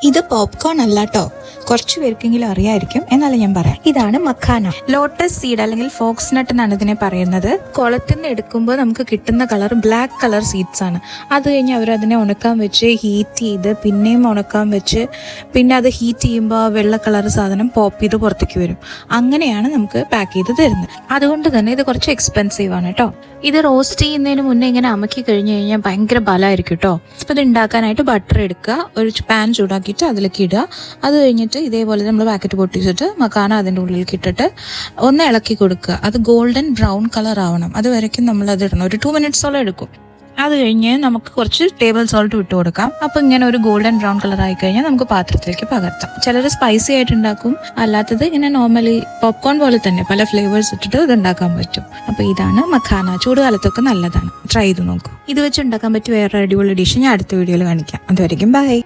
ഇത് പോപ്കോൺ അല്ല കേട്ടോ. കുറച്ചു പേർക്കെങ്കിലും അറിയായിരിക്കും, എന്നാലും ഞാൻ പറയാം. ഇതാണ് മഖാന. ലോട്ടസ് സീഡ് അല്ലെങ്കിൽ ഫോക്സ് നട്ട് എന്നാണ് ഇതിനെ പറയുന്നത്. കുളത്തിൽ നിന്ന് എടുക്കുമ്പോൾ നമുക്ക് കിട്ടുന്ന കളർ ബ്ലാക്ക് കളർ സീഡ്സ് ആണ്. അത് കഴിഞ്ഞ് അവരതിനെ ഉണക്കാൻ വെച്ച് ഹീറ്റ് ചെയ്ത് പിന്നെയും ഉണക്കാൻ വെച്ച് പിന്നെ അത് ഹീറ്റ് ചെയ്യുമ്പോൾ വെള്ള കളർ സാധനം പോപ്പ് ചെയ്ത് പുറത്തേക്ക് വരും. അങ്ങനെയാണ് നമുക്ക് പാക്ക് ചെയ്ത് തരുന്നത്. അതുകൊണ്ട് തന്നെ ഇത് കുറച്ച് എക്സ്പെൻസീവ് ആണ് കേട്ടോ. ഇത് റോസ്റ്റ് ചെയ്യുന്നതിന് മുന്നേ ഇങ്ങനെ അമക്കി കഴിഞ്ഞ് കഴിഞ്ഞാൽ ഭയങ്കര ബലമായിരിക്കും കേട്ടോ. അപ്പോൾ ഇത് ഉണ്ടാക്കാനായിട്ട് ബട്ടർ എടുക്കുക, ഒരു പാൻ ചൂടാക്കിയിട്ട് അതിലേക്ക് ഇടുക. അത് കഴിഞ്ഞിട്ട് ഇതേപോലെ നമ്മൾ പാക്കറ്റ് പൊട്ടിച്ചിട്ട് മക്കാന അതിൻ്റെ ഉള്ളിലേക്ക് ഇട്ടിട്ട് ഒന്ന് ഇളക്കി കൊടുക്കുക. അത് ഗോൾഡൻ ബ്രൗൺ കളർ ആവണം. അതുവരയ്ക്കും നമ്മൾ അത് ഇടണം. ഒരു 2 മിനിറ്റ്സോളം എടുക്കും. അത് കഴിഞ്ഞ് നമുക്ക് കുറച്ച് ടേബിൾ സോൾട്ട് ഇട്ട് കൊടുക്കാം. അപ്പോൾ ഇങ്ങനെ ഒരു ഗോൾഡൻ ബ്രൗൺ കളർ ആയി കഴിഞ്ഞാൽ നമുക്ക് പാത്രത്തിലേക്ക് പകർത്താം. ചിലർ സ്പൈസി ആയിട്ട് ഉണ്ടാക്കും, അല്ലാത്തത് ഇങ്ങനെ നോർമലി പോപ്കോൺ പോലെ തന്നെ പല ഫ്ലേവേഴ്സ് ഇട്ടിട്ട് ഇത് ഉണ്ടാക്കാൻ പറ്റും. അപ്പോൾ ഇതാണ് മഖാന. ചൂടുകാലത്തൊക്കെ നല്ലതാണ്, ട്രൈ ചെയ്ത് നോക്കും. ഇത് വെച്ച് ഉണ്ടാക്കാൻ പറ്റിയ വേറെ അടിപൊളി ഡിഷ് ഞാൻ അടുത്ത വീഡിയോയിൽ കാണിക്കാം. അതുവരെയും ബൈ.